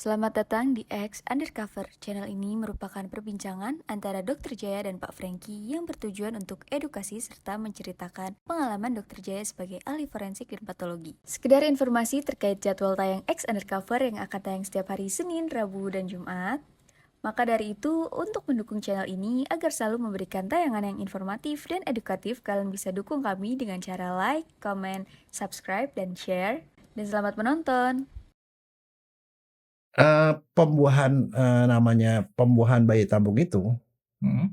Selamat datang di X Undercover. Channel ini merupakan perbincangan antara Dr. Jaya dan Pak Franky yang bertujuan untuk edukasi serta menceritakan pengalaman Dr. Jaya sebagai ahli forensik dan patologi. Sekedar informasi terkait jadwal tayang X Undercover yang akan tayang setiap hari Senin, Rabu, dan Jumat. Maka dari itu, untuk mendukung channel ini agar selalu memberikan tayangan yang informatif dan edukatif, kalian bisa dukung kami dengan cara like, comment, subscribe, dan share. Dan selamat menonton! Pembuahan, namanya pembuahan bayi tabung itu,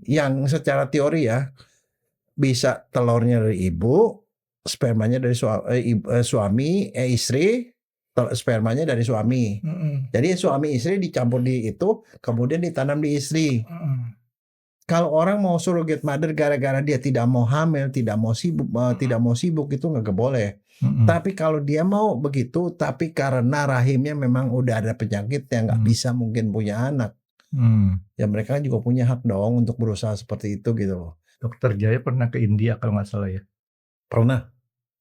yang secara teori ya, bisa telurnya dari ibu, spermanya dari suami, istri, spermanya dari suami. Jadi suami istri dicampur di itu, kemudian ditanam di istri. Kalau orang mau surrogate mother gara-gara dia tidak mau hamil, tidak mau sibuk itu nggak boleh. Tapi kalau dia mau begitu, tapi karena rahimnya memang udah ada penyakit yang nggak bisa mungkin punya anak, ya mereka juga punya hak dong untuk berusaha seperti itu gitu loh. Dokter Jaya pernah ke India kalau nggak salah ya? Pernah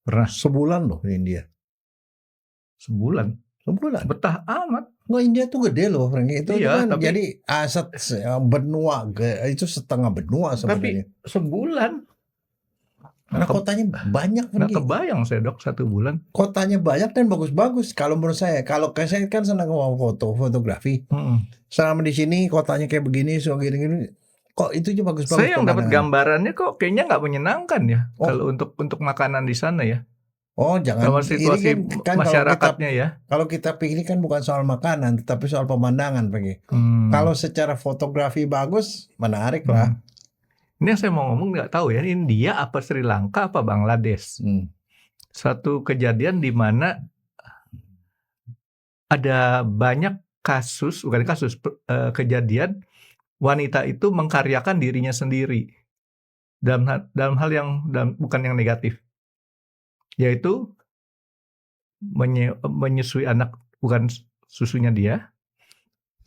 Pernah. sebulan loh di India. Sebulan? Betah amat. Nggak, India tuh gede loh, Franky. Itu Iya, kan tapi jadi aset benua, itu setengah benua sebenarnya. tapi sebulan. Karena kotanya banyak, Nggak Franky. kebayang saya dok 1 bulan. Kotanya banyak dan bagus-bagus. Kalau menurut saya, kalau saya kan senang fotografi. Selama di sini kotanya kayak begini, so gini-gini, kok itu juga bagus-bagus. Saya yang dapat pemandangan. gambarannya kok kayaknya nggak menyenangkan ya kalau untuk makanan di sana ya. Oh jangan, Sama situasi ini kan masyarakatnya ya. Kalau kita pikir kan bukan soal makanan, tetapi soal pemandangan, Franky. Kalau secara fotografi bagus, menarik lah. Ini yang saya mau ngomong nggak tahu ya, India apa Sri Lanka apa Bangladesh. Satu kejadian di mana ada banyak kasus, bukan kasus, kejadian wanita itu mengkaryakan dirinya sendiri dalam hal yang bukan yang negatif, yaitu menyusui anak bukan susunya dia,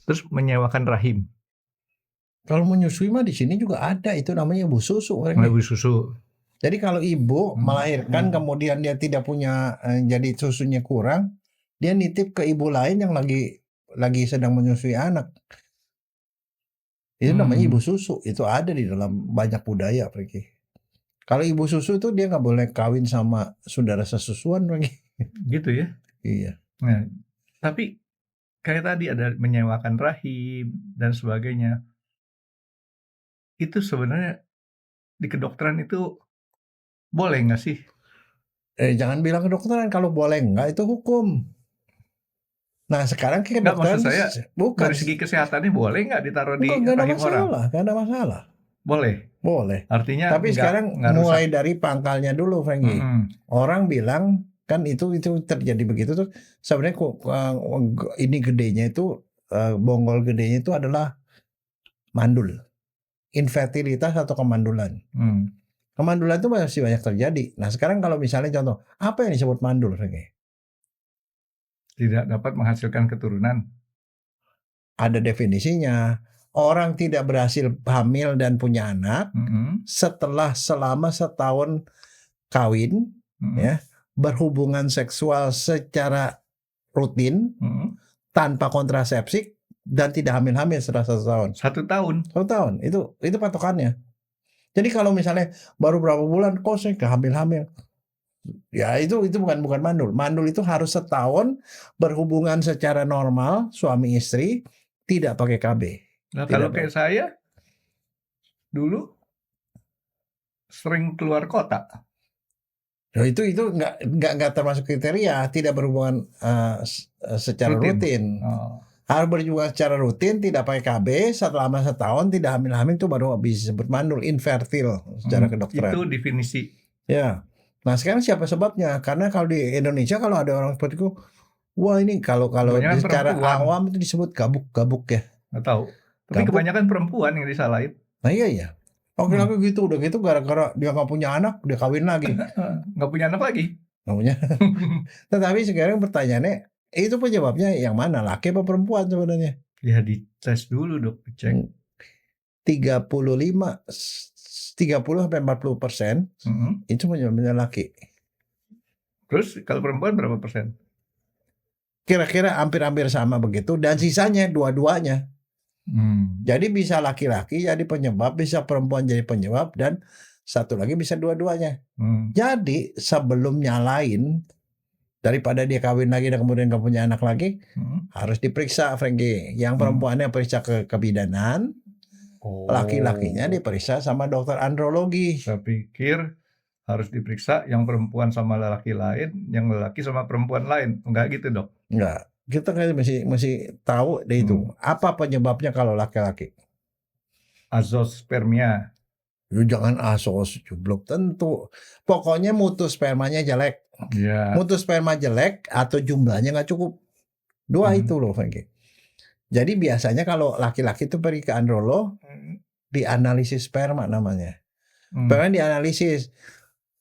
terus menyewakan rahim. Kalau menyusui mah di sini juga ada, itu namanya ibu susu. Ibu susu. Jadi kalau ibu melahirkan kemudian dia tidak punya, jadi susunya kurang, dia nitip ke ibu lain yang lagi sedang menyusui anak. Itu namanya ibu susu. Itu ada di dalam banyak budaya, Franky. Kalau ibu susu itu dia nggak boleh kawin sama saudara sesusuan, Franky. Gitu ya? Iya. Nah, tapi kayak tadi ada menyewakan rahim dan sebagainya. Itu sebenarnya di kedokteran itu boleh nggak sih? Jangan bilang kedokteran, kalau boleh nggak itu hukum. Nah sekarang kedokteran maksud saya bukan dari segi kesehatannya boleh nggak ditaruh di nggak ada rahim orang? masalah, nggak ada masalah. Boleh. Artinya Tapi sekarang mulai dari pangkalnya dulu, Franky. Orang bilang kan itu terjadi begitu tuh sebenarnya ini gedenya itu, bonggol gedenya itu adalah mandul, infertilitas atau kemandulan. Kemandulan itu masih banyak terjadi. Nah sekarang kalau misalnya contoh, apa yang disebut mandul, Franky? Tidak dapat menghasilkan keturunan. Ada definisinya. Orang tidak berhasil hamil dan punya anak setelah selama setahun kawin, ya, berhubungan seksual secara rutin tanpa kontrasepsi dan tidak hamil-hamil setelah 1 tahun. 1 tahun. 1 tahun itu patokannya. Jadi kalau misalnya baru berapa bulan kok saya nggak hamil-hamil, ya itu bukan mandul. Mandul itu harus setahun berhubungan secara normal suami istri, tidak pakai KB. Nah kalau kayak saya dulu sering keluar kota. Nah, itu nggak termasuk kriteria, tidak berhubungan secara rutin. Harus berhubungan secara rutin, tidak pakai KB, selama setahun tidak hamil-hamil itu baru bisa disebut mandul, infertil secara kedokteran. Itu definisi. Ya. Nah sekarang siapa sebabnya? Karena kalau di Indonesia kalau ada orang seperti itu, wah ini kalau secara awam itu disebut gabuk ya. Nggak tahu. Tapi kebanyakan perempuan yang disalahin. Nah iya. Laki-laki gitu, udah gitu gara-gara dia nggak punya anak, dia kawin lagi. Nggak punya anak lagi. Nggak punya. Tetapi sekarang pertanyaannya, itu penyebabnya yang mana, laki apa perempuan sebenarnya? Ya dites dulu dok, cek. 30-40% itu penyebabnya laki. Terus kalau perempuan berapa persen? kira-kira hampir-hampir sama begitu, dan sisanya dua-duanya. Jadi bisa laki-laki jadi penyebab, bisa perempuan jadi penyebab, dan satu lagi bisa dua-duanya. Jadi sebelum nyalain, daripada dia kawin lagi dan kemudian gak punya anak lagi, harus diperiksa, Frankie. Yang perempuannya periksa ke kebidanan, laki-lakinya diperiksa sama dokter andrologi. Saya pikir harus diperiksa yang perempuan sama lelaki lain, yang lelaki sama perempuan lain. Enggak gitu, Dok? Enggak. Kita kan mesti tahu deh itu. Apa penyebabnya kalau laki-laki? Azospermia. Jangan asos, belum tentu. Pokoknya mutu spermanya jelek. Ya. Mutu sperma jelek atau jumlahnya nggak cukup. Dua itu loh, Frankie. Jadi biasanya kalau laki-laki itu pergi ke androlog, dianalisis sperma namanya. Sperma dianalisis,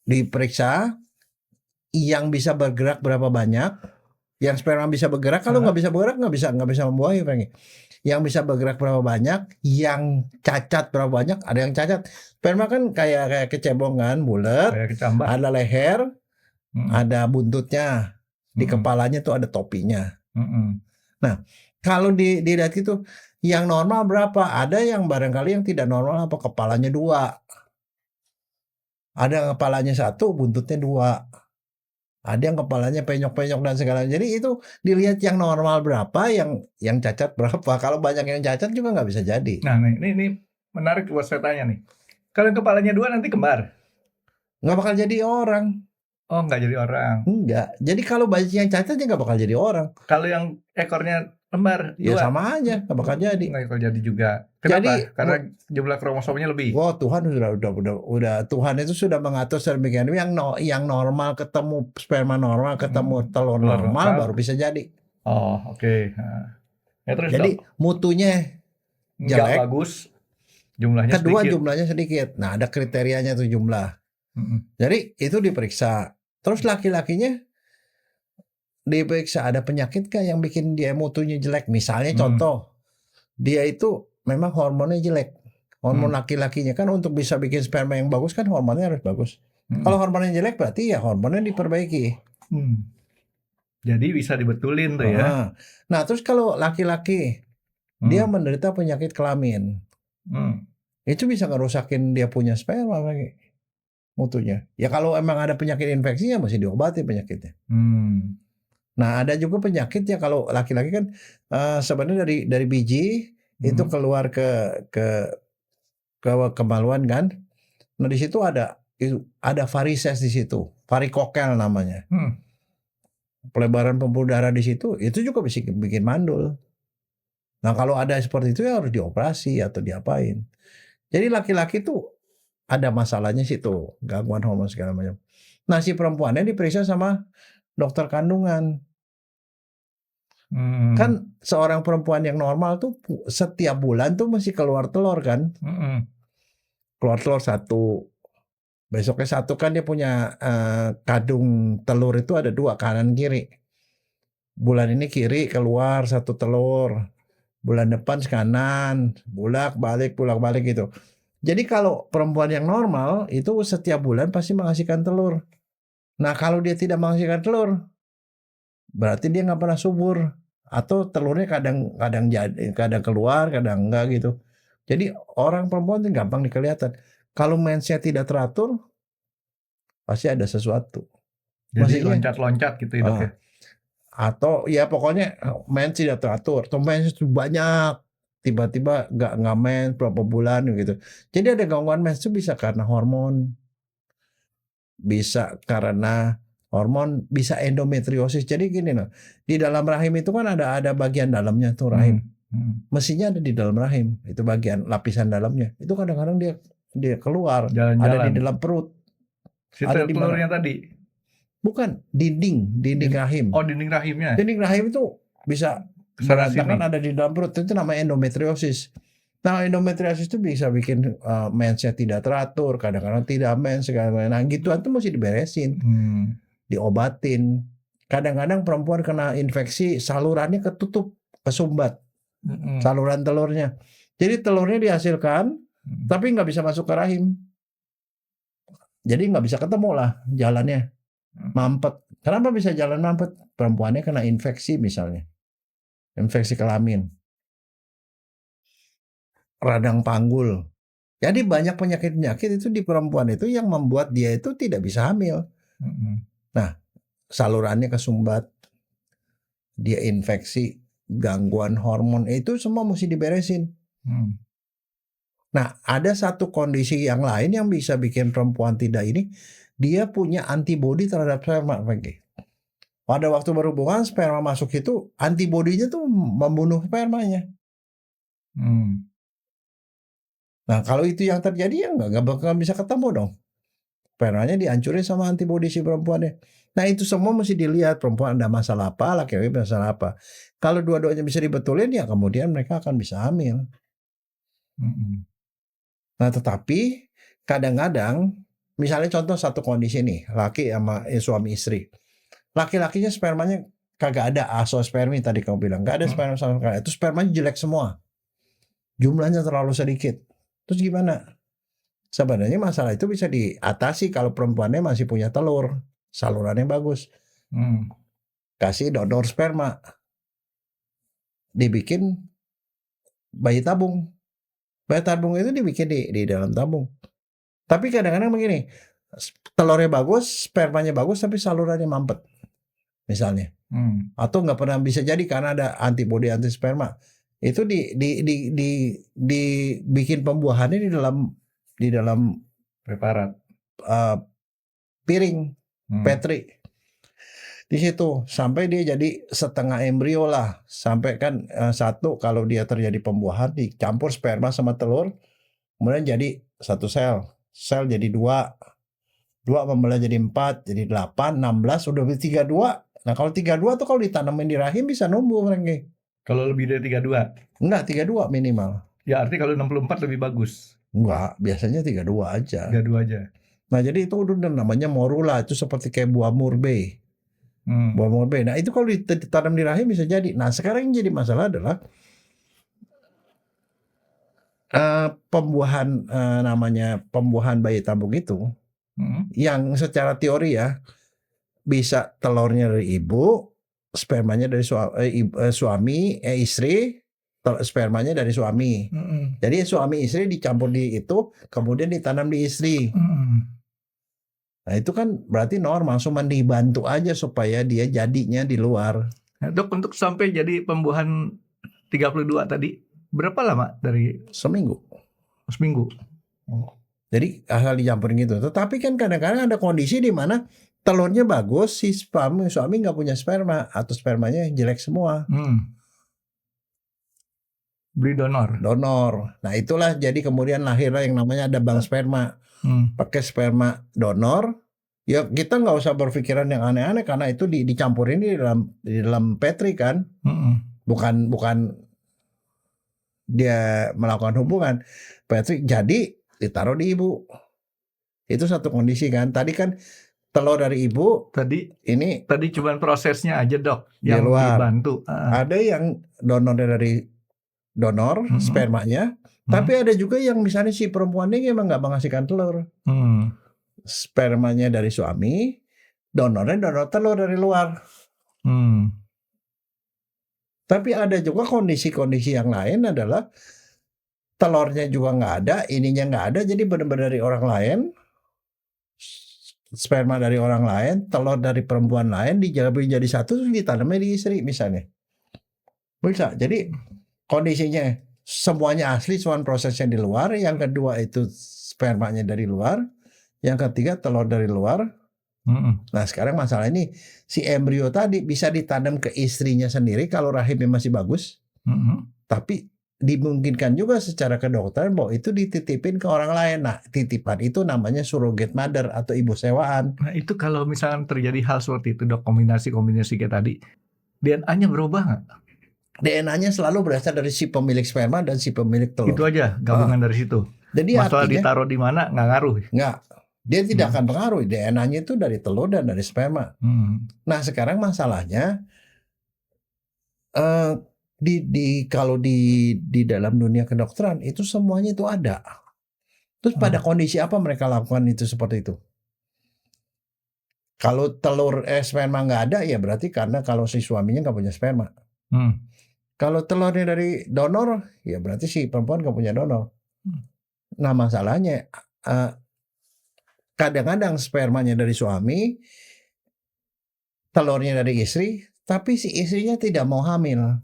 diperiksa yang bisa bergerak berapa banyak, yang sperma bisa bergerak. Kalau nggak bisa bergerak nggak bisa membuahi, Frankie. Yang bisa bergerak berapa banyak, yang cacat berapa banyak. Ada yang cacat. Sperma kan kayak kecebongan, bulat, ada leher, ada buntutnya, di kepalanya tuh ada topinya. Nah, kalau dilihat itu, yang normal berapa? Ada yang barangkali yang tidak normal, apa kepalanya 2. Ada yang kepalanya 1, buntutnya 2. Ada yang kepalanya penyok-penyok dan segala. Jadi itu dilihat yang normal berapa, yang cacat berapa. Kalau banyak yang cacat juga nggak bisa jadi. Nah, ini menarik buat saya tanya nih. Kalau yang kepalanya 2 nanti kembar? Nggak bakal jadi orang. Oh, nggak jadi orang. Enggak. Jadi kalau banyak yang cacat ya nggak bakal jadi orang. Kalau yang ekornya lembar 2? Ya sama aja, nggak bakal jadi. Nggak bakal jadi juga. Kenapa? Jadi, karena jumlah kromosomnya lebih. Wah, Tuhan udah Tuhan itu sudah mengatur sedemikian yang normal ketemu sperma normal, ketemu telur normal baru bisa jadi. Oh, oke. Nah. Ya, terus jadi mutunya nggak jelek, bagus, jumlahnya kedua sedikit. jumlahnya sedikit. Nah, ada kriterianya tuh jumlah. Jadi itu diperiksa. Terus laki-lakinya diperiksa, ada penyakit kah yang bikin dia mutunya jelek? Misalnya contoh, dia itu memang hormonnya jelek. Hormon laki-lakinya kan untuk bisa bikin sperma yang bagus kan hormonnya harus bagus. Kalau hormonnya jelek berarti ya hormonnya diperbaiki. Jadi bisa dibetulin tuh ya. Nah, terus kalau laki-laki dia menderita penyakit kelamin, itu bisa ngerusakin dia punya sperma lagi, mutunya. Ya kalau emang ada penyakit infeksi ya mesti diobati penyakitnya. Nah, ada juga penyakit ya kalau laki-laki kan sebenarnya dari biji itu keluar ke kemaluan kan. Nah, di situ ada varises di situ, varikokel namanya. Pelebaran pembuluh darah di situ itu juga bisa bikin mandul. Nah, kalau ada seperti itu ya harus dioperasi atau diapain. Jadi laki-laki tuh ada masalahnya situ, gangguan hormon segala macam. Nah, si perempuannya diperiksa sama dokter kandungan. Kan seorang perempuan yang normal tuh setiap bulan tuh mesti keluar telur kan. Keluar telur 1. Besoknya 1 kan dia punya kadung telur itu ada 2, kanan kiri. Bulan ini kiri keluar 1 telur. Bulan depan kanan, bolak balik gitu. Jadi kalau perempuan yang normal itu setiap bulan pasti menghasilkan telur. Nah, kalau dia tidak menghasilkan telur, berarti dia nggak pernah subur, atau telurnya kadang keluar, kadang enggak gitu. Jadi orang perempuan itu gampang dikelihatan. Kalau mensnya tidak teratur, pasti ada sesuatu. Jadi loncat-loncat gitu ya, Dok ya. Atau ya pokoknya mens tidak teratur, atau mens itu banyak, tiba-tiba nggak mens berapa bulan gitu. Jadi ada gangguan mens itu bisa karena hormon, bisa karena hormon, bisa endometriosis. Jadi gini loh, di dalam rahim itu kan ada bagian dalamnya tuh rahim. Mestinya ada di dalam rahim, itu bagian lapisan dalamnya. Itu kadang-kadang dia keluar, ada di dalam perut. Ada di telurnya tadi. Bukan, dinding rahim. Oh, dinding rahimnya. Dinding rahim itu bisa berantakan ada di dalam perut, itu namanya endometriosis. Nah, endometriosis itu bisa bikin mensnya tidak teratur, kadang-kadang tidak mens segala macam. Nah, gituan itu mesti diberesin, diobatin. Kadang-kadang perempuan kena infeksi, salurannya ketutup, kesumbat, saluran telurnya. Jadi telurnya dihasilkan, tapi nggak bisa masuk ke rahim. Jadi nggak bisa ketemu lah jalannya. mampet. Kenapa bisa jalan mampet? Perempuannya kena infeksi misalnya, infeksi kelamin, radang panggul. Jadi banyak penyakit-penyakit itu di perempuan itu yang membuat dia itu tidak bisa hamil. Nah, salurannya kesumbat, dia infeksi, gangguan hormon, itu semua mesti diberesin. Nah, ada satu kondisi yang lain yang bisa bikin perempuan tidak ini, dia punya antibodi terhadap sperma. Pada waktu berhubungan sperma masuk itu, antibodinya tuh membunuh spermanya. Nah, kalau itu yang terjadi ya nggak bakal bisa ketemu dong. Spermanya dihancurin sama antibodi si perempuannya. Nah, itu semua mesti dilihat, perempuan ada masalah apa, laki-laki masalah apa. Kalau dua-duanya bisa dibetulin ya kemudian mereka akan bisa hamil. Nah, tetapi kadang-kadang misalnya contoh satu kondisi nih, laki sama suami istri. Laki-lakinya spermanya kagak ada, azoospermi tadi kamu bilang, nggak ada sperma sama sekali. Itu spermanya jelek semua. Jumlahnya terlalu sedikit. Terus gimana? Sebenarnya masalah itu bisa diatasi kalau perempuannya masih punya telur, salurannya bagus. Kasih donor sperma. Dibikin bayi tabung. Bayi tabung itu dibikin di dalam tabung. Tapi kadang-kadang begini, telurnya bagus, spermanya bagus, tapi salurannya mampet. Misalnya. Atau nggak pernah bisa jadi karena ada antibodi anti sperma. Itu dibikin pembuahannya di dalam Preparat. piring Petri. Di situ sampai dia jadi setengah embrio lah. Sampai kan satu kalau dia terjadi pembuahan dicampur sperma sama telur, kemudian jadi satu sel. Sel jadi 2 membelah jadi 4, jadi 8, 16, udah 32. Nah, kalau 32 tuh kalau ditanamin di rahim bisa numbuh mereka. Kalau lebih dari 32? Enggak, 32 minimal. Ya artinya kalau 64 lebih bagus. Enggak, biasanya 32 aja. 32 aja. Nah, jadi itu udah namanya morula, itu seperti kayak buah murbei. Buah murbei. Nah, itu kalau ditanam di rahim bisa jadi. Nah, sekarang yang jadi masalah adalah pembuahan namanya pembuahan bayi tabung itu yang secara teori ya bisa telurnya dari ibu, spermanya dari suami, istri, spermanya dari suami. Jadi suami istri dicampur di itu, kemudian ditanam di istri. Nah, itu kan berarti normal, cuma dibantu aja supaya dia jadinya di luar. Nah, Dok, untuk sampai jadi pembuahan 32 tadi, berapa lama dari? Seminggu. Jadi asal dicampurin gitu. Tetapi kan kadang-kadang ada kondisi di mana telurnya bagus, si suami nggak punya sperma atau spermanya jelek semua. Beli donor. Nah, itulah jadi kemudian lahirlah yang namanya ada bank sperma. Pakai sperma donor. Ya kita nggak usah berpikiran yang aneh-aneh karena itu dicampurin di dalam Petri kan. Bukan dia melakukan hubungan. Petri jadi ditaruh di ibu. Itu satu kondisi kan. Tadi kan telur dari ibu. Tadi cuma prosesnya aja, Dok, yang dibantu. Ada yang donor spermanya. Tapi ada juga yang misalnya si perempuannya emang nggak menghasilkan telur. Spermanya dari suami, donornya donor telur dari luar. Tapi ada juga kondisi-kondisi yang lain adalah telurnya juga nggak ada, ininya nggak ada, jadi benar-benar dari orang lain, sperma dari orang lain, telur dari perempuan lain digabung jadi satu, terus ditanamnya di istri misalnya. Bisa. Jadi kondisinya semuanya asli, cuma prosesnya di luar. Yang kedua itu spermanya dari luar. Yang ketiga telur dari luar. Nah, sekarang masalah ini si embrio tadi bisa ditanam ke istrinya sendiri kalau rahimnya masih bagus. Tapi dimungkinkan juga secara kedokteran bahwa itu dititipin ke orang lain. Nah, titipan itu namanya surrogate mother atau ibu sewaan. Nah, itu kalau misalnya terjadi hal seperti itu, Dok, kombinasi kayak tadi, DNA-nya berubah nggak? DNA-nya selalu berasal dari si pemilik sperma dan si pemilik telur. Itu aja gabungan dari situ. Jadi masalah artinya, ditaruh di mana nggak ngaruh. Nggak. Dia tidak akan pengaruh. DNA-nya itu dari telur dan dari sperma. Nah, sekarang masalahnya kalau di dalam dunia kedokteran itu semuanya itu ada. Terus pada kondisi apa mereka lakukan itu seperti itu? Kalau telur sperma nggak ada ya berarti karena kalau si suaminya nggak punya sperma. Kalau telurnya dari donor ya berarti si perempuan nggak punya donor. Nah masalahnya kadang-kadang spermanya dari suami, telurnya dari istri, tapi si istrinya tidak mau hamil.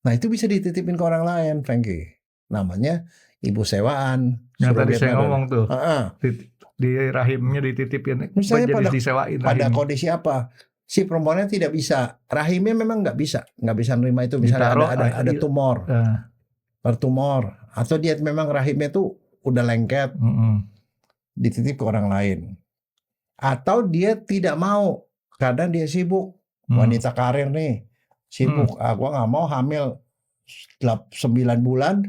Nah itu bisa dititipin ke orang lain, Frankie. Namanya ibu sewaan. Yang tadi saya ngomong tuh. Uh-uh. Di rahimnya dititipin, misalnya disewain pada rahimnya. kondisi apa si perempuannya tidak bisa, rahimnya memang nggak bisa nerima itu, misalnya Ditaruh, ada tumor, bertumor, atau dia memang rahimnya tuh udah lengket, dititip ke orang lain, atau dia tidak mau kadang dia sibuk, wanita karir nih sibuk, gua nggak mau hamil 9 bulan,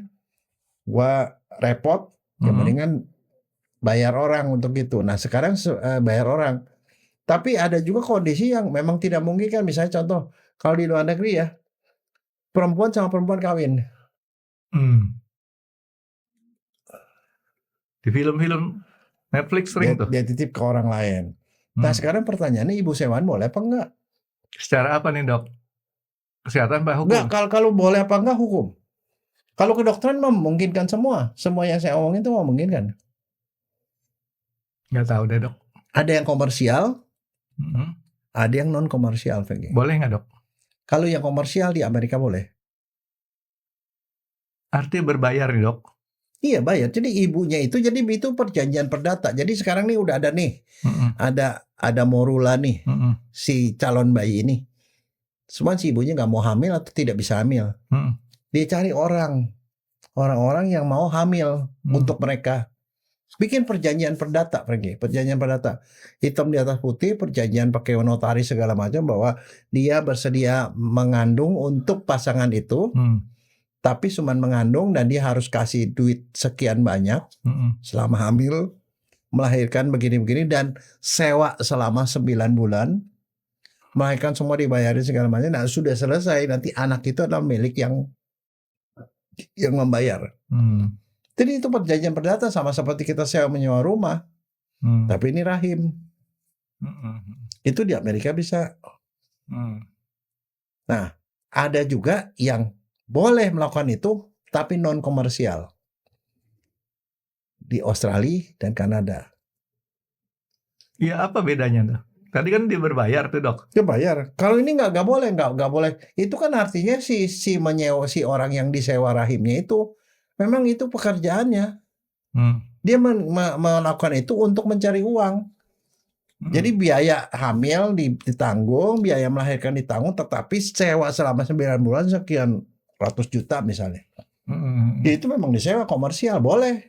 gua repot, ya mendingan bayar orang untuk itu. Nah sekarang bayar orang. Tapi ada juga kondisi yang memang tidak mungkin kan. Misalnya contoh, kalau di luar negeri ya, perempuan sama perempuan kawin. Di film-film Netflix sering tuh. Dia titip ke orang lain. Nah sekarang pertanyaannya, ibu sewaan boleh apa enggak? Secara apa nih dok? Kesehatan apa hukum? Enggak, kalau boleh apa enggak hukum. Kalau kedokteran memungkinkan semua. Semua yang saya omongin itu memungkinkan. Nggak tahu deh dok. Ada yang komersial, ada yang non komersial. Boleh nggak dok? Kalau yang komersial di Amerika boleh. Artinya berbayar nih dok? Iya bayar. Jadi ibunya itu perjanjian perdata. Jadi sekarang nih udah ada nih, ada morula nih, si calon bayi ini. Cuman si ibunya nggak mau hamil atau tidak bisa hamil. Dia cari orang-orang yang mau hamil untuk mereka. Bikin perjanjian perdata, perjanjian perdata, hitam di atas putih, perjanjian pakai notaris segala macam bahwa dia bersedia mengandung untuk pasangan itu, tapi cuma mengandung dan dia harus kasih duit sekian banyak selama hamil, melahirkan begini-begini dan sewa selama 9 bulan, melahirkan semua dibayarin segala macam. Nah sudah selesai, nanti anak itu adalah milik yang membayar. Jadi itu perjanjian perdata, sama seperti kita sewa menyewa rumah, tapi ini rahim. Itu di Amerika bisa. Nah, ada juga yang boleh melakukan itu, tapi non komersial di Australia dan Kanada. Ya apa bedanya tuh? Tadi kan dia berbayar tuh dok. Dia bayar. Kalau ini nggak boleh, nggak boleh. Itu kan artinya si menyewa, si orang yang disewa rahimnya itu memang itu pekerjaannya. Dia melakukan itu untuk mencari uang. Jadi biaya hamil ditanggung, biaya melahirkan ditanggung, tetapi sewa selama 9 bulan sekian ratus juta misalnya. Itu memang disewa komersial, boleh.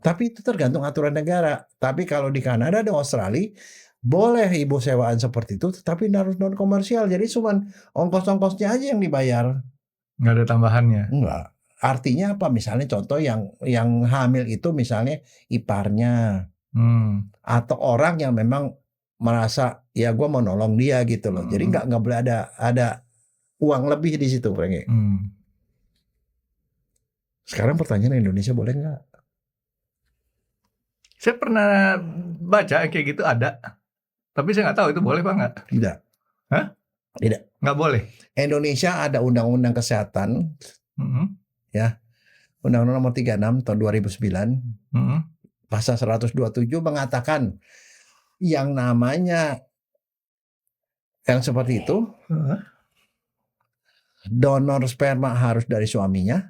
Tapi itu tergantung aturan negara. Tapi kalau di Kanada dan Australia boleh ibu sewaan seperti itu, tetapi harus non komersial. Jadi cuma ongkos-ongkosnya aja yang dibayar. Nggak ada tambahannya. Enggak. Artinya apa? Misalnya contoh yang hamil itu misalnya iparnya, atau orang yang memang merasa ya gue mau nolong dia gitu loh. Jadi nggak boleh ada uang lebih di situ, Franky. Sekarang pertanyaan, Indonesia boleh nggak? Saya pernah baca kayak gitu ada, tapi saya nggak tahu itu boleh apa nggak. Tidak. Hah? Tidak. Nggak boleh. Indonesia ada undang-undang kesehatan. Ya, Undang-Undang Nomor 36 tahun 2009, pasal 127 mengatakan yang namanya yang seperti itu, donor sperma harus dari suaminya,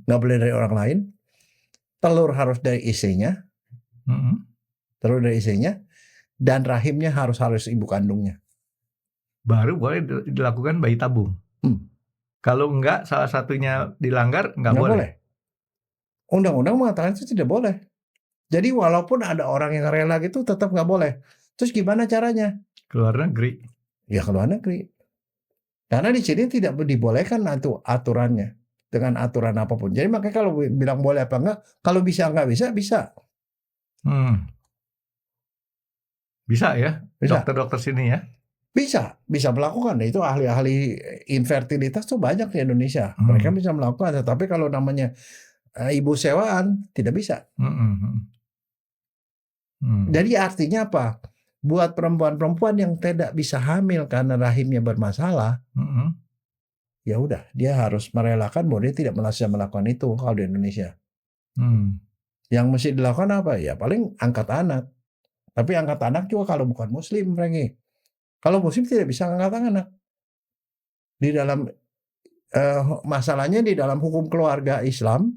nggak boleh dari orang lain. Telur harus dari istrinya, dan rahimnya harus ibu kandungnya. Baru boleh dilakukan bayi tabung. Kalau enggak, salah satunya dilanggar, nggak boleh. Undang-undang mengatakan itu tidak boleh. Jadi walaupun ada orang yang rela gitu, tetap nggak boleh. Terus gimana caranya? Keluar negeri. Ya keluar negeri. Karena di sini tidak dibolehkan aturannya dengan aturan apapun. Jadi makanya kalau bilang boleh apa enggak, kalau bisa nggak bisa, bisa. Bisa ya, dokter-dokter sini ya. Bisa melakukan. Itu ahli-ahli infertilitas tuh banyak di Indonesia. Mereka bisa melakukan, tetapi kalau namanya ibu sewaan tidak bisa. Jadi artinya apa? Buat perempuan-perempuan yang tidak bisa hamil karena rahimnya bermasalah, ya udah dia harus merelakan bahwa dia tidak bisa melakukan itu kalau di Indonesia. Yang mesti dilakukan apa? Ya paling angkat anak. Tapi angkat anak juga kalau bukan Muslim, Franky. Kalau Muslim tidak bisa angkat anak. Di dalam masalahnya di dalam hukum keluarga Islam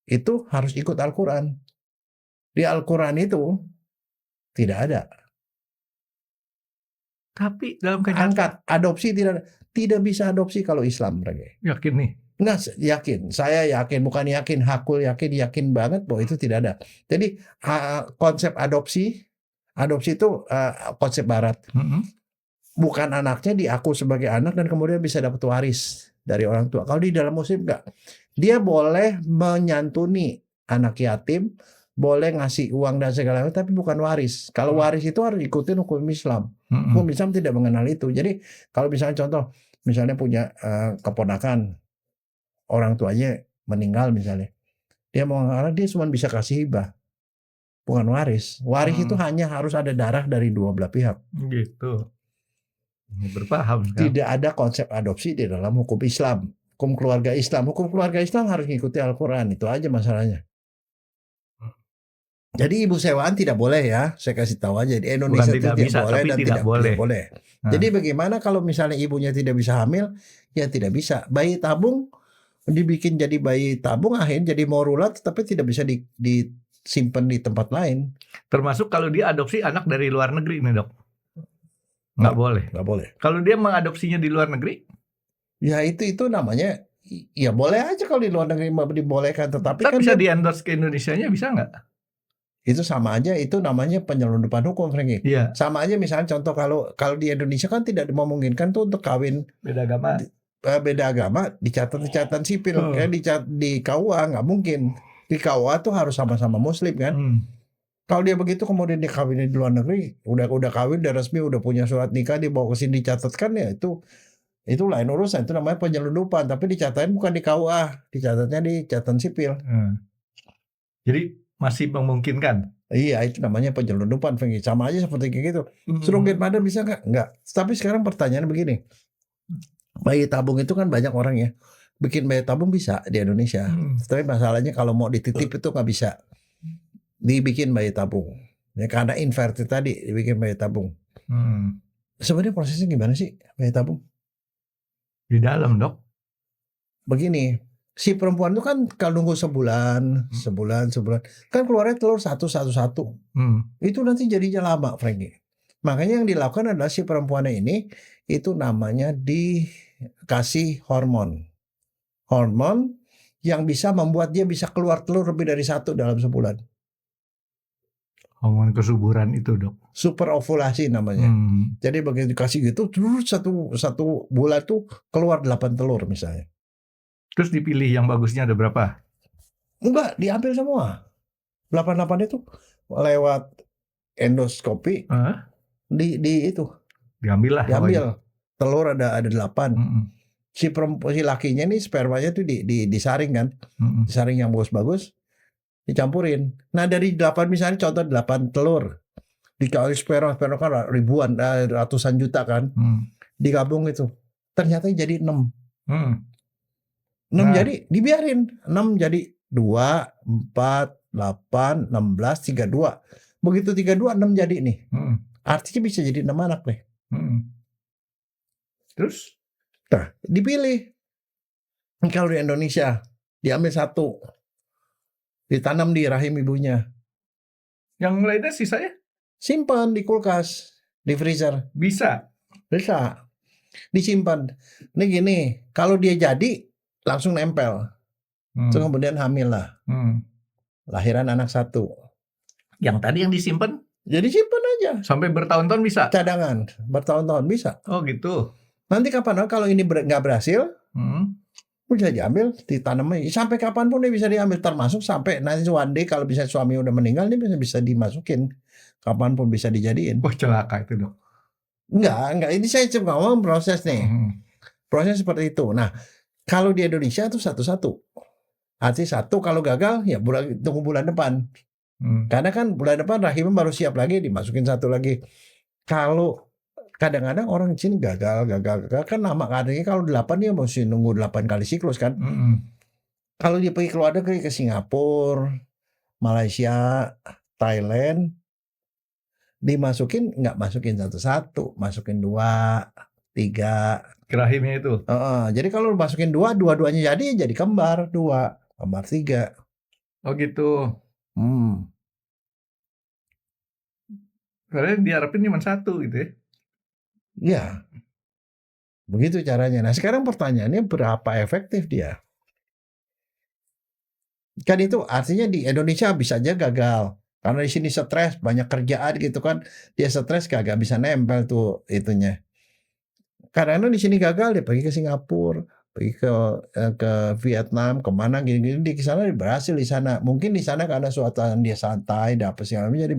itu harus ikut Al-Quran. Di Al-Quran itu tidak ada. Tapi dalam kenyataan Angkat adopsi tidak bisa adopsi kalau Islam, Franky. yakin nih. Enggak, yakin. Saya yakin, bukan yakin. Hakul yakin banget bahwa itu tidak ada. Jadi konsep adopsi itu konsep Barat. Bukan anaknya diaku sebagai anak dan kemudian bisa dapat waris dari orang tua. Kalau di dalam Muslim enggak. Dia boleh menyantuni anak yatim, boleh ngasih uang dan segala macam, tapi bukan waris. Kalau waris itu harus ikutin hukum Islam. Hukum Islam tidak mengenal itu. Jadi kalau misalnya contoh, misalnya punya keponakan, orang tuanya meninggal misalnya, dia mau ngarang, dia cuma bisa kasih hibah, bukan waris. Waris itu hanya harus ada darah dari dua belah pihak. Gitu. Berpaham kan? Tidak ada konsep adopsi di dalam hukum Islam, hukum keluarga Islam. Hukum keluarga Islam harus mengikuti Al-Quran, itu aja masalahnya. Jadi ibu sewaan tidak boleh ya, saya kasih tahu aja di Indonesia itu tidak bisa, boleh dan tidak boleh. Jadi bagaimana kalau misalnya ibunya tidak bisa hamil, ya tidak bisa. Bayi tabung dibikin jadi bayi tabung, akhirnya jadi morulat, tapi tidak bisa disimpan di tempat lain. Termasuk kalau dia adopsi anak dari luar negeri nih dok, nggak boleh. Nggak boleh. Kalau dia mengadopsinya di luar negeri, ya itu namanya, ya boleh aja kalau di luar negeri dibolehkan, tetapi kan bisa di-endorse ke Indonesianya bisa nggak? Itu sama aja, itu namanya penyelundupan hukum, Franky. Iya. Sama aja misalnya contoh kalau di Indonesia kan tidak memungkinkan tuh untuk kawin beda agama. Beda agama dicatat di catatan sipil, kayak di KUA nggak mungkin. Di KUA tuh harus sama-sama Muslim kan. Kalau dia begitu kemudian dia kawin di luar negeri, udah kawin, udah resmi, udah punya surat nikah, dibawa ke sini dicatatkan, ya itu lain urusan. Itu namanya penyelundupan, tapi dicatatnya bukan di KUA, dicatatnya di catatan sipil. Jadi masih memungkinkan. Iya, itu namanya penyelundupan, sama aja seperti kayak gitu. Surrogate mother bisa nggak? Nggak. Tapi sekarang pertanyaan begini, bayi tabung itu kan banyak orang ya, bikin bayi tabung bisa di Indonesia. Tapi masalahnya kalau mau dititip itu nggak bisa dibikin bayi tabung. Ya karena inverted tadi dibikin bayi tabung. Sebenarnya prosesnya gimana sih bayi tabung? Di dalam dok. Begini. Si perempuan itu kan kalau nunggu sebulan, kan keluarnya telur satu. Itu nanti jadinya lama, Franky. Makanya yang dilakukan adalah si perempuannya ini, itu namanya dikasih hormon yang bisa membuat dia bisa keluar telur lebih dari satu dalam sebulan. Hormon kesuburan itu dok. Super ovulasi namanya. Jadi begitu dikasih gitu, terus satu bulan tuh keluar 8 telur misalnya. Terus dipilih yang bagusnya ada berapa? Enggak, diambil semua. 88 itu lewat endoskopi. Itu diambil lah. Diambil. Telur ada 8. Si lakinya nih spermanya tuh disaring kan. Disaring yang bagus-bagus, dicampurin. Nah, dari 8 misalnya contoh 8 telur. Dikali sperma kan ribuan, ratusan juta kan. Digabung itu. Ternyata jadi 6. 6 jadi dibiarin. 6 jadi 2, 4, 8, 16, 32. Begitu 32, 6 jadi nih. Artinya bisa jadi 6 anak nih. Terus? Nah, dipilih. Kalau di Indonesia, diambil 1. Ditanam di rahim ibunya. Yang lainnya sisanya? Simpan di kulkas, di freezer. Bisa? Bisa. Disimpan. Ini gini, kalau dia jadi, langsung nempel. Terus kemudian hamil lah. Lahiran anak 1. Yang tadi yang disimpan? Jadi simpan aja. Sampai bertahun-tahun bisa? Cadangan. Bertahun-tahun bisa. Oh gitu. Nanti kapan kalau ini nggak berhasil, bisa diambil, ditanam. Sampai kapanpun dia bisa diambil. Termasuk sampai nanti one day kalau bisa suami udah meninggal, dia bisa dimasukin. Kapanpun bisa dijadiin. Wah celaka itu dok. Enggak. Ini saya cuma ngomong proses nih. Proses seperti itu. Nah, kalau di Indonesia itu 1-1. Artinya 1 kalau gagal ya tunggu bulan depan. Karena kan bulan depan rahimnya baru siap lagi, dimasukin satu lagi. Kalau kadang-kadang orang di sini gagal kan lama, katanya kalau 8 dia mesti nunggu 8 kali siklus kan. Kalau dia pergi keluar negeri ke Singapura, Malaysia, Thailand, dimasukin nggak masukin satu-satu, masukin 2, 3. Ke rahimnya itu. Jadi kalau masukin 2, dua-duanya jadi kembar 2, kembar 3. Oh gitu. Karena diharapin cuma 1 gitu ya. Ya, begitu caranya. Nah sekarang pertanyaannya berapa efektif dia? Kan itu artinya di Indonesia bisa aja gagal. Karena di sini stres, banyak kerjaan gitu kan. Dia stres kagak bisa nempel tuh itunya. Karena di sini gagal, dia pergi ke Singapura, pergi ke Vietnam, kemana gini-gini, di sana berhasil di sana. Mungkin di sana karena suasana dia santai, dapet segala macam, jadi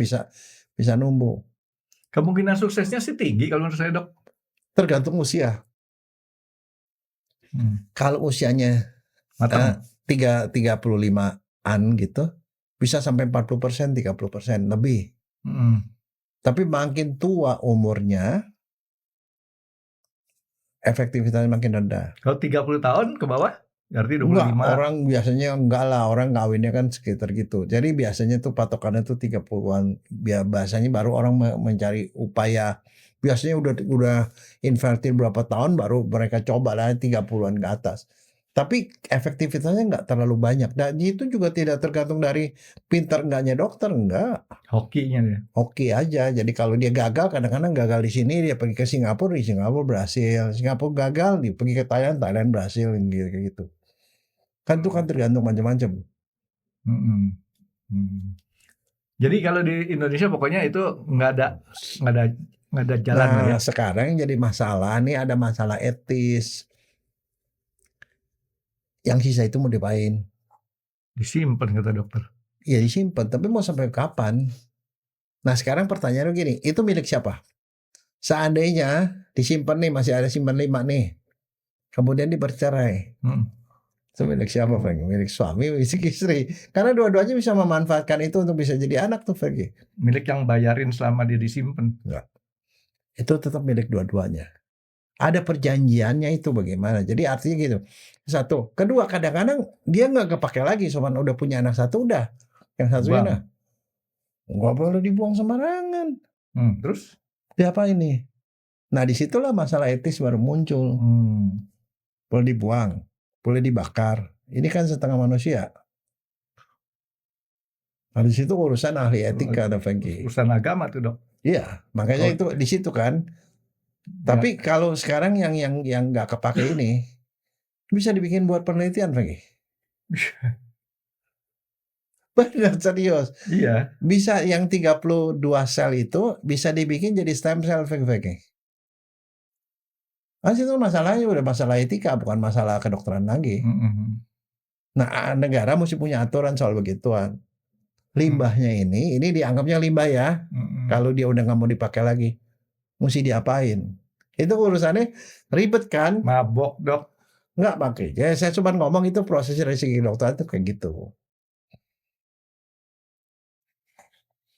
bisa numbuh. Kemungkinan suksesnya sih tinggi kalau menurut saya, Dok. Tergantung usia. Kalau usianya matang 35-an gitu, bisa sampai 40%, 30% lebih. Tapi makin tua umurnya, efektivitasnya makin rendah. Kalau 30 tahun ke bawah, berarti 25. Enggak, orang biasanya enggak lah, orang kawinnya kan sekitar gitu. Jadi biasanya tuh patokannya tuh 30-an. Biasanya baru orang mencari upaya. Biasanya udah infertil berapa tahun baru mereka coba lah 30-an ke atas. Tapi efektivitasnya enggak terlalu banyak. Dan itu juga tidak tergantung dari pintar enggaknya dokter, enggak. Hokinya dia. Hoki aja. Jadi kalau dia gagal, kadang-kadang gagal di sini, dia pergi ke Singapura, di Singapura berhasil. Singapura gagal, dia pergi ke Thailand, Thailand berhasil, gitu. Kan itu kan tergantung macam-macam. Jadi kalau di Indonesia pokoknya itu nggak ada jalan lah ya. Sekarang jadi masalah, nih ada masalah etis. Yang sisa itu mau diapain? Disimpan kata dokter. Iya disimpan, tapi mau sampai kapan? Nah sekarang pertanyaannya gini, itu milik siapa? Seandainya disimpan nih, masih ada simpan 5 nih, kemudian dipercerai, itu milik siapa, Frank? Milik suami, milik istri. Karena dua-duanya bisa memanfaatkan itu untuk bisa jadi anak tuh, Frank. Milik yang bayarin selama dia disimpan. Enggak. Itu tetap milik dua-duanya. Ada perjanjiannya itu bagaimana. Jadi artinya gitu. Satu. Kedua, kadang-kadang dia nggak kepake lagi. Soalnya udah punya anak satu, udah. Yang satunya nah, nggak boleh dibuang sembarangan. Terus? Diapa ini? Nah disitulah masalah etis baru muncul. Boleh dibuang, boleh dibakar. Ini kan setengah manusia. Nah di situ urusan ahli etika, ada Franky. Urusan agama tuh, Dok. Iya, makanya itu di situ kan. Tapi kalau sekarang yang nggak kepake ini bisa dibikin buat penelitian, Franky. Benar, serius. Iya. Bisa yang 32 sel itu bisa dibikin jadi stem cell, Franky. Nah itu masalahnya udah masalah etika, bukan masalah kedokteran lagi. Nah negara mesti punya aturan soal begituan. Limbahnya ini dianggapnya limbah ya. Kalau dia udah nggak mau dipakai lagi, mesti diapain? Itu urusannya ribet kan? Mabok, Dok. Nggak pakai. Ya saya cuma ngomong itu proses dari segi dokter itu kayak gitu.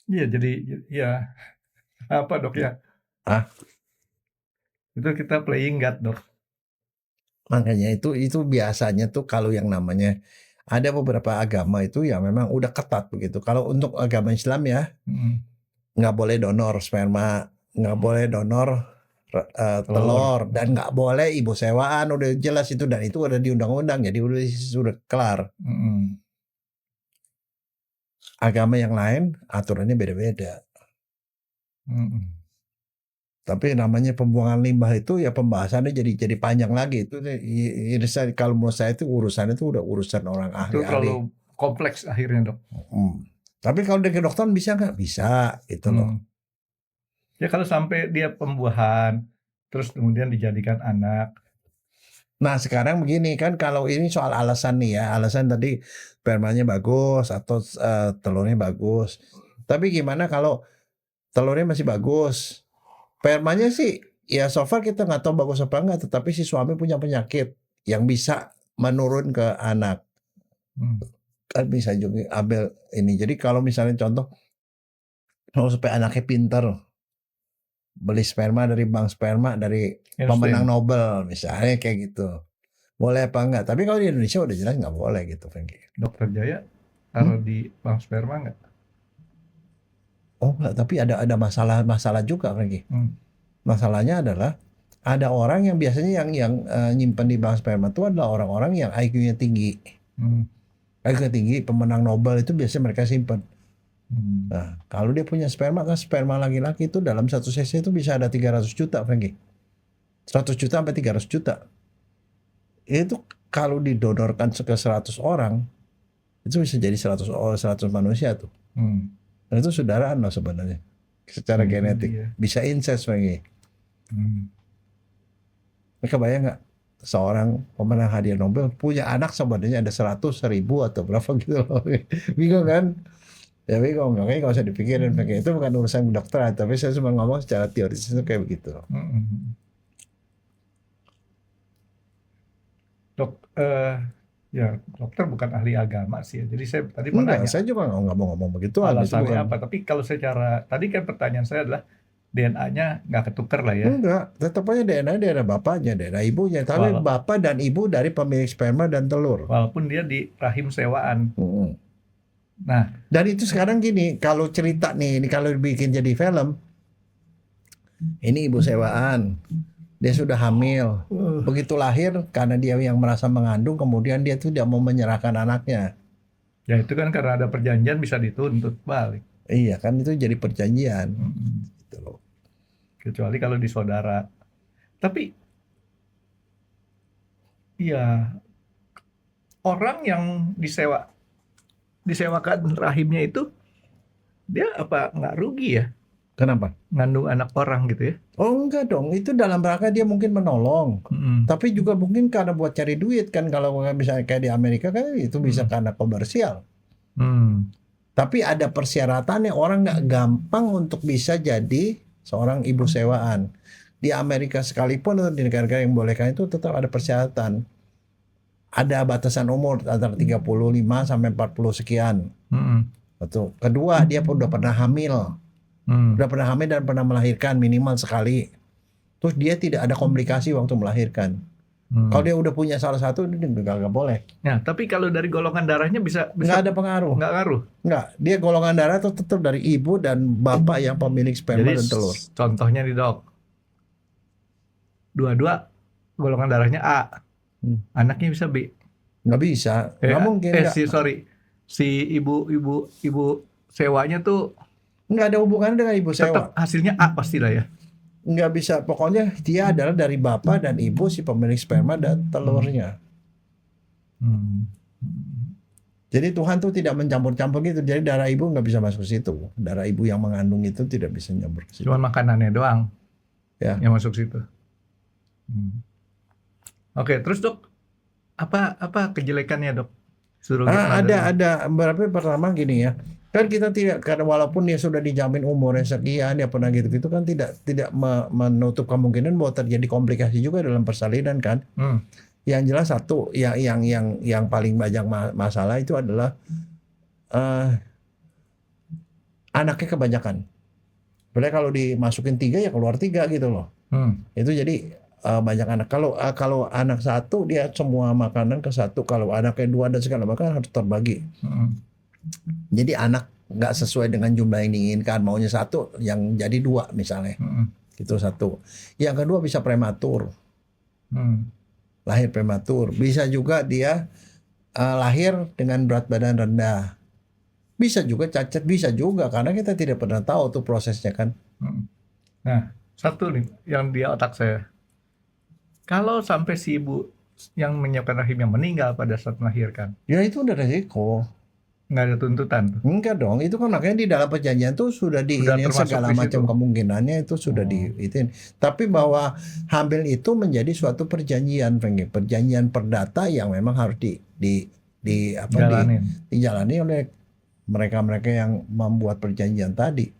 Iya, jadi ya apa, Dok ya? Itu kita playing God, Dok. Makanya itu biasanya tuh kalau yang namanya ada beberapa agama itu ya memang udah ketat begitu. Kalau untuk agama Islam ya nggak boleh donor sperma, nggak boleh donor telur, dan nggak boleh ibu sewaan, udah jelas itu, dan itu ada di undang-undang, jadi sudah kelar. Agama yang lain aturannya beda-beda. Tapi namanya pembuangan limbah itu ya pembahasannya jadi panjang lagi. Itu kalau menurut saya itu urusannya itu udah urusan orang ahli. Itu terlalu kompleks akhirnya, Dok. Tapi kalau dari kedokteran bisa nggak? Bisa, gitu loh. Ya kalau sampai dia pembuahan, terus kemudian dijadikan anak. Nah sekarang begini kan, kalau ini soal alasan nih ya, alasan tadi spermanya bagus atau telurnya bagus. Tapi gimana kalau telurnya masih bagus, spermanya sih ya so far kita nggak tahu bagus apa enggak, tetapi si suami punya penyakit yang bisa menurun ke anak. Kan bisa juga ambil ini. Jadi kalau misalnya contoh mau supaya anaknya pinter, beli sperma dari bank sperma dari pemenang Nobel misalnya kayak gitu. Boleh apa enggak? Tapi kalau di Indonesia udah jelas nggak boleh gitu, Frankie. Dokter Jaya taruh di bank sperma nggak? Oh enggak, tapi ada masalah juga, Frankie. Masalahnya adalah ada orang yang biasanya yang nyimpen di bank sperma itu adalah orang-orang yang IQ-nya tinggi. IQ tinggi, pemenang Nobel itu biasanya mereka simpen. Nah, kalau dia punya sperma, kan sperma laki-laki itu dalam 1 cc itu bisa ada 300 juta, Frankie. 100 juta sampai 300 juta. Itu kalau didonorkan ke 100 orang, itu bisa jadi 100 manusia tuh. Dan itu saudaraan loh sebenarnya. Secara genetik. Bisa incest, Frankie. Mereka bayang nggak? Seorang pemenang hadiah Nobel punya anak sebenarnya ada 100, 1000 atau berapa gitu loh. Bingung kan? Ya bingung, makanya nggak usah dipikirin. Itu bukan urusan kedokteran, tapi saya cuma ngomong secara teoritis itu kayak begitu. Ya dokter bukan ahli agama sih ya. Jadi saya tadi mau nanya. Saya juga nggak mau ngomong begitu. Alasannya apa? Tapi kalau secara tadi kan pertanyaan saya adalah DNA-nya nggak ketukar lah ya. Enggak, tetap aja DNA bapaknya, DNA ibunya. Tapi bapak dan ibu dari pemilik sperma dan telur. Walaupun dia di rahim sewaan. Nah, dan itu sekarang gini, kalau cerita nih, ini kalau dibikin jadi film, ini ibu sewaan, dia sudah hamil, begitu lahir karena dia yang merasa mengandung, kemudian dia tuh tidak mau menyerahkan anaknya. Ya itu kan karena ada perjanjian bisa dituntut balik. Iya kan, itu jadi perjanjian. Gitu loh. Kecuali kalau di saudara. Tapi ya orang yang disewakan rahimnya itu dia apa nggak rugi ya? Kenapa? Ngandung anak orang gitu ya? Oh enggak dong, itu dalam rangka dia mungkin menolong. Tapi juga mungkin karena buat cari duit kan, kalau misalnya kayak di Amerika kan itu bisa karena komersial. Tapi ada persyaratannya, orang nggak gampang untuk bisa jadi seorang ibu sewaan. Di Amerika sekalipun atau di negara-negara yang bolehkan itu tetap ada persyaratan. Ada batasan umur antara 35 sampai 40 sekian. Betul. Kedua, dia udah pernah hamil. Udah pernah hamil dan pernah melahirkan minimal sekali. Terus dia tidak ada komplikasi waktu melahirkan. Kalau dia udah punya salah satu, dia nggak boleh. Nah, tapi kalau dari golongan darahnya bisa nggak ada pengaruh. Nggak ngaruh. Nggak. Dia golongan darah itu tetap dari ibu dan bapak yang pemilik sperma dan telur. Contohnya nih dok, dua-dua golongan darahnya A, anaknya bisa B. Nggak bisa. Nggak mungkin. Si ibu sewanya tuh nggak ada hubungannya dengan ibu sewa. Tetap hasilnya A pastilah ya. Nggak bisa, pokoknya dia adalah dari bapak dan ibu si pemilik sperma dan telurnya. Jadi Tuhan tuh tidak mencampur-campur gitu. Jadi darah ibu nggak bisa masuk ke situ. Darah ibu yang mengandung itu tidak bisa nyampur ke situ. Cuma makanannya doang ya yang masuk situ. Oke, terus dok, apa kejelekannya dok? Ada berapa pertama gini ya. Kan kita tidak, karena walaupun dia sudah dijamin umurnya sekian, dia pernah gitu kan tidak menutup kemungkinan bahwa terjadi komplikasi juga dalam persalinan kan. Yang jelas satu yang paling banyak masalah itu adalah anaknya kebanyakan. Sebenarnya kalau dimasukin 3 ya keluar 3 gitu loh. Itu jadi banyak anak. Kalau anak satu dia semua makanan ke satu. Kalau anaknya 2 dan segala macam harus terbagi. Jadi anak nggak sesuai dengan jumlah yang diinginkan, maunya 1 yang jadi 2 misalnya. Itu satu. Yang kedua bisa prematur. Lahir prematur. Bisa juga dia lahir dengan berat badan rendah. Bisa juga cacat, bisa juga karena kita tidak pernah tahu tuh prosesnya kan. Nah, satu nih yang di otak saya. Kalau sampai si ibu yang menyiapkan rahimnya meninggal pada saat melahirkan, ya itu udah resiko. Nggak ada tuntutan. Enggak dong, itu kan makanya di dalam perjanjian tuh sudah diinin segala macam kemungkinannya itu sudah diitin. Tapi bahwa hamil itu menjadi suatu perjanjian, perjanjian perdata yang memang harus dijalani oleh mereka yang membuat perjanjian tadi.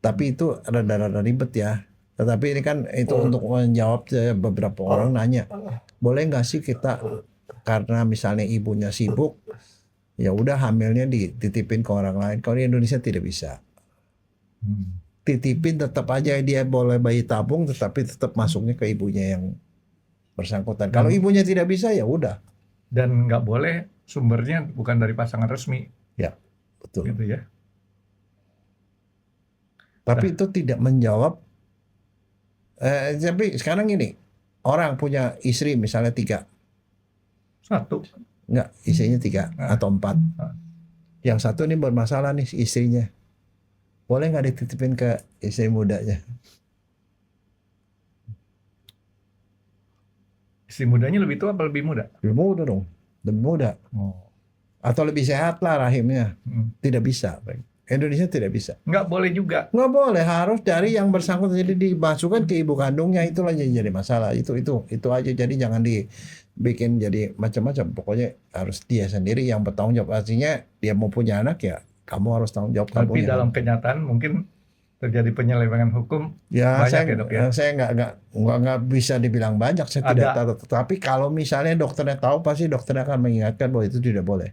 Tapi itu rada-rada ribet ya. Tetapi ini kan itu untuk menjawab beberapa orang nanya, boleh nggak sih kita karena misalnya ibunya sibuk, ya udah hamilnya dititipin ke orang lain. Kalau di Indonesia tidak bisa. Titipin tetap aja dia boleh bayi tabung, tetapi tetap masuknya ke ibunya yang bersangkutan. Kalau ibunya tidak bisa ya udah. Dan nggak boleh sumbernya bukan dari pasangan resmi. Ya, betul. Gitu ya. Tapi itu tidak menjawab. Tapi sekarang gini, orang punya istri misalnya 3. 1. Enggak, istrinya 3 atau 4. Yang satu ini bermasalah nih istrinya. Boleh nggak dititipin ke istri mudanya? Istri mudanya lebih tua apa lebih muda? Lebih muda dong, lebih muda. Atau lebih sehat lah rahimnya. Tidak bisa. Indonesia tidak bisa. Nggak boleh juga. Nggak boleh, harus dari yang bersangkutan, jadi dimasukkan ke ibu kandungnya, itulah yang jadi masalah. Itu aja, jadi jangan dibikin jadi macam-macam. Pokoknya harus dia sendiri yang bertanggung jawab. Artinya dia mau punya anak ya kamu harus tanggung jawab. Tapi dalam kenyataan mungkin terjadi penyelewengan hukum ya, banyak ya dok ya. Saya nggak bisa dibilang banyak, saya tidak tahu. Tapi kalau misalnya dokternya tahu, pasti dokternya akan mengingatkan bahwa itu tidak boleh.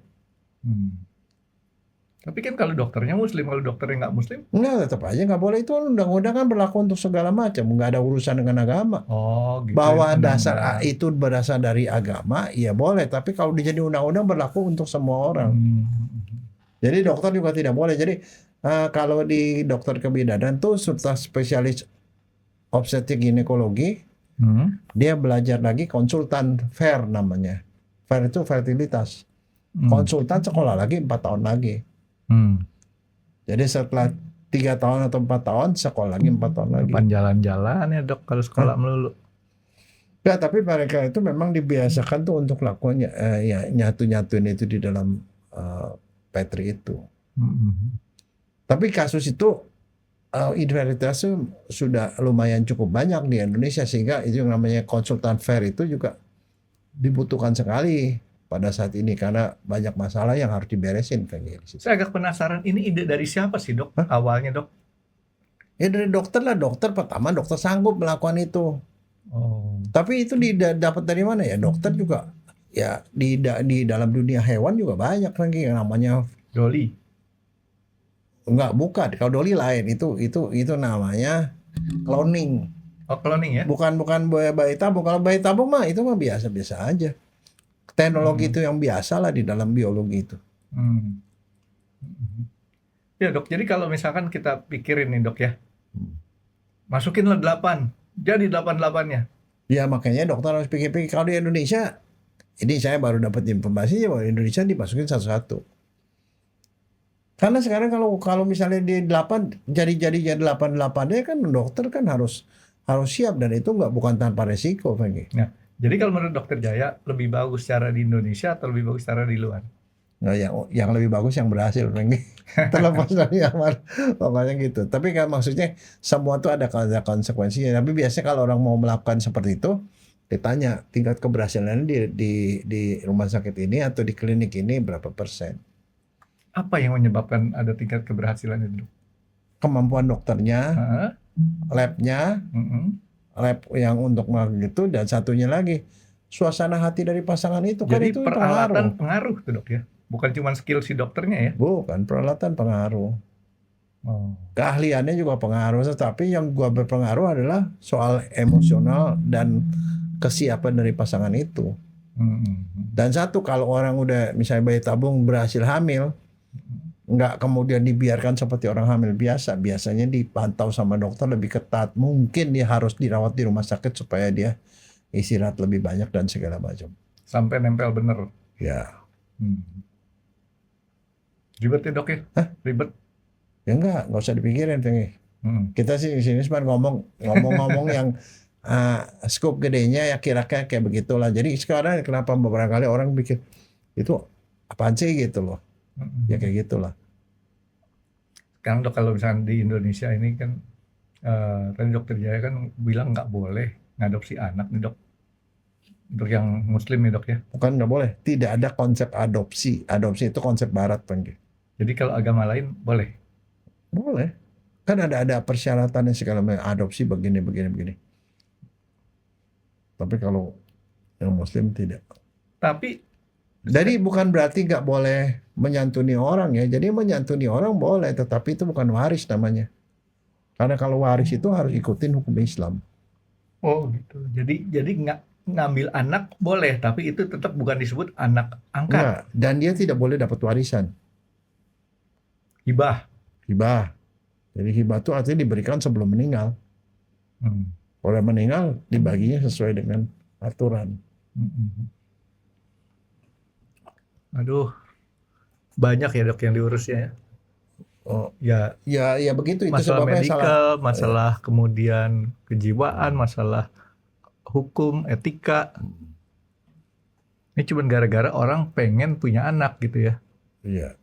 Tapi kan kalau dokternya muslim, kalau dokternya nggak muslim? Enggak, tetap aja nggak boleh. Itu undang-undang kan berlaku untuk segala macam, nggak ada urusan dengan agama. Oh, gitu. Bahwa dasar itu berasal dari agama, ya boleh. Tapi kalau dijadi undang-undang berlaku untuk semua orang. Jadi dokter juga tidak boleh. Jadi kalau di dokter kebidanan tuh serta spesialis obstetrik ginekologi, dia belajar lagi konsultan FAIR namanya. FAIR itu fertilitas. Konsultan sekolah lagi 4 tahun lagi. Jadi setelah 3 tahun atau 4 tahun sekolah lagi 4 tahun lagi. Kapan jalan-jalan ya dok kalau sekolah melulu? Ya, tapi mereka itu memang dibiasakan tuh untuk lakukan ya nyatu-nyatuin itu di dalam petri itu. Tapi kasus itu invaliditas sudah lumayan cukup banyak di Indonesia, sehingga itu yang namanya konsultan FAIR itu juga dibutuhkan sekali pada saat ini karena banyak masalah yang harus diberesin. Saya agak penasaran, ini ide dari siapa sih dok? Awalnya dok? Ya dari dokter lah. Dokter pertama, dokter sanggup melakukan itu. Tapi itu dapat dari mana ya? Dokter juga ya di dalam dunia hewan juga banyak lagi yang namanya Doli. Enggak, bukan. Kalau doli lain, itu namanya cloning. Oh, cloning ya? Bukan bayi tabung. Kalau bayi tabung mah itu mah biasa-biasa aja. Teknologi itu yang biasa lah di dalam biologi itu. Ya dok, jadi kalau misalkan kita pikirin nih dok ya, masukinlah 8, jadi 8-8-nya. Ya makanya dokter harus pikir-pikir. Kalau di Indonesia, ini saya baru dapat informasinya bahwa Indonesia dimasukin satu-satu. Karena sekarang kalau misalnya di 8 jadi 8-8-nya kan dokter kan harus siap, dan itu bukan tanpa resiko, Franky. Nah, jadi kalau menurut dokter Jaya lebih bagus cara di Indonesia atau lebih bagus cara di luar? Nah, yang lebih bagus yang berhasil, Franky. Terlepas dari aman, pokoknya gitu. Tapi kan maksudnya semua tuh ada konsekuensinya. Tapi biasanya kalau orang mau melakukan seperti itu, ditanya tingkat keberhasilannya di rumah sakit ini atau di klinik ini berapa persen. Apa yang menyebabkan ada tingkat keberhasilan itu? Kemampuan dokternya, labnya, lab yang untuk melakukan itu, dan satunya lagi suasana hati dari pasangan itu. Jadi kan itu peralatan pengaruh tuh dok ya, bukan cuma skill si dokternya ya? Bukan, peralatan pengaruh. Keahliannya juga pengaruh, tetapi yang gua berpengaruh adalah soal emosional dan kesiapan dari pasangan itu. Dan satu, kalau orang udah misalnya bayi tabung berhasil hamil, nggak kemudian dibiarkan seperti orang hamil biasa. Biasanya dipantau sama dokter lebih ketat. Mungkin dia harus dirawat di rumah sakit supaya dia istirahat lebih banyak dan segala macam. Sampai nempel bener. Ya. Ribet ya dok ya? Ribet? Ya nggak usah dipikirin. Kita sih di sini cuma ngomong yang scope gedenya ya kira-kira kayak begitulah. Jadi sekarang kenapa beberapa kali orang pikir itu apaan sih gitu loh. Ya kayak gitulah. Sekarang dok, kalau misalnya di Indonesia ini kan tadi dokter Jaya kan bilang nggak boleh ngadopsi anak nih dok, untuk yang muslim nih dok ya? Bukan nggak boleh, tidak ada konsep adopsi. Adopsi itu konsep barat, Panggil. Jadi kalau agama lain boleh? Boleh, kan ada persyaratannya segala macam, adopsi begini. Tapi kalau yang muslim tidak. Tapi Jadi bukan berarti nggak boleh menyantuni orang ya. Jadi menyantuni orang boleh, tetapi itu bukan waris namanya. Karena kalau waris itu harus ikutin hukum Islam. oh gitu. Jadi ngambil anak boleh, tapi itu tetap bukan disebut anak angkat. Enggak. Dan dia tidak boleh dapat warisan. Hibah. Hibah. Jadi hibah itu artinya diberikan sebelum meninggal. Kalau meninggal dibaginya sesuai dengan aturan. Aduh, banyak ya dok yang diurusnya ya. Oh, Ya, ya begitu, itu masalah sebabnya salah. medikal, masalah kemudian kejiwaan, masalah hukum, etika. Ini cuma gara-gara orang pengen punya anak gitu ya. Iya.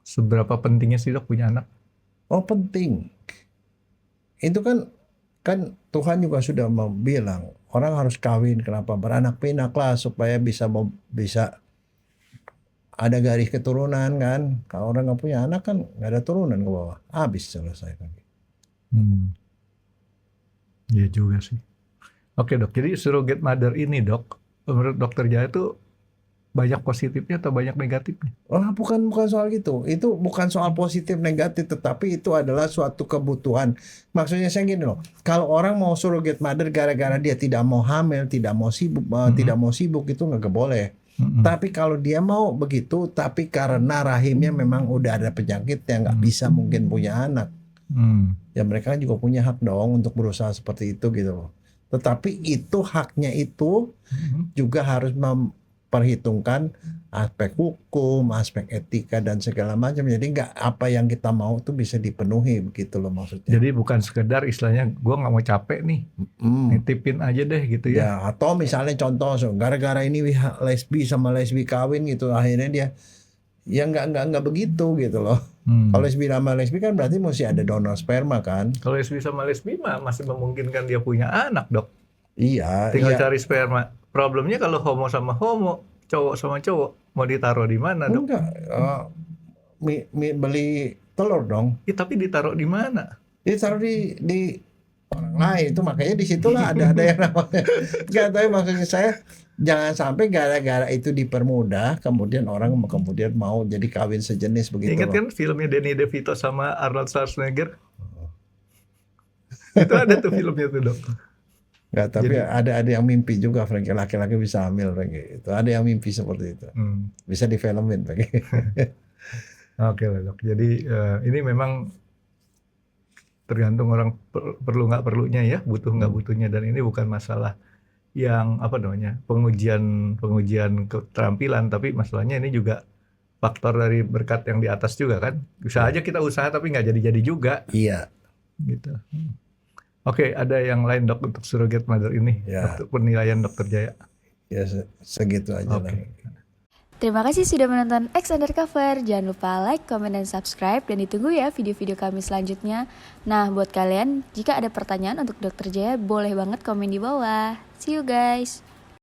Seberapa pentingnya sih dok punya anak? Oh, penting. Itu kan Tuhan juga sudah bilang orang harus kawin, kenapa beranak pinak lah supaya bisa ada garis keturunan kan. Kalau orang nggak punya anak kan nggak ada turunan ke bawah, habis selesai kan. Iya juga sih. Oke dok, jadi surrogate mother ini dok, menurut dokter Jaya itu banyak positifnya atau banyak negatifnya? Oh, bukan soal gitu. Itu bukan soal positif negatif, tetapi itu adalah suatu kebutuhan. Maksudnya saya gini loh, kalau orang mau surrogate mother gara-gara dia tidak mau hamil, tidak mau sibuk itu nggak boleh. Tapi kalau dia mau begitu, tapi karena rahimnya memang udah ada penyakit yang nggak bisa mungkin punya anak, ya mereka juga punya hak dong untuk berusaha seperti itu gitu loh. Tetapi itu haknya itu juga harus memperhitungkan aspek hukum, aspek etika dan segala macam. Jadi nggak apa yang kita mau tuh bisa dipenuhi begitu loh maksudnya. Jadi bukan sekedar istilahnya gue nggak mau capek nih, nitipin aja deh gitu ya. Ya, atau misalnya contoh gara-gara ini lesbi sama lesbi kawin gitu, akhirnya dia ya nggak begitu gitu loh. Kalau lesbi sama lesbi kan berarti mesti ada donor sperma kan. Kalau lesbi sama lesbi mah masih memungkinkan dia punya anak dok. Iya. Tinggal cari sperma. Problemnya kalau homo sama homo, cowok sama cowok, mau ditaruh di mana dok? Enggak, beli telur dong. Ya, tapi ditaruh di mana? Ditaruh di orang lain, itu makanya disitulah ada yang namanya. Enggak, tapi maksudnya saya jangan sampai gara-gara itu dipermudah, kemudian orang kemudian mau jadi kawin sejenis begitu. Ingat kan filmnya Danny DeVito sama Arnold Schwarzenegger? Itu ada tuh filmnya tuh dok. Enggak, tapi ada yang mimpi juga, Frank, laki-laki bisa hamil, Frank, itu. Ada yang mimpi seperti itu. Bisa difilmin, Frank. Oke lah dok. Jadi ini memang tergantung orang perlu nggak perlunya ya, butuh nggak butuhnya, dan ini bukan masalah yang apa namanya pengujian keterampilan, tapi masalahnya ini juga faktor dari berkat yang di atas juga kan. Bisa aja kita usaha tapi nggak jadi juga. Iya. Gitu. Oke, ada yang lain dok untuk surrogate mother ini, Ya. untuk penilaian dokter Jaya? Ya segitu aja lah. Terima kasih sudah menonton X Undercover. Jangan lupa like, comment, dan subscribe. Dan ditunggu ya video-video kami selanjutnya. Nah, buat kalian, jika ada pertanyaan untuk Dokter Jaya, boleh banget komen di bawah. See you guys!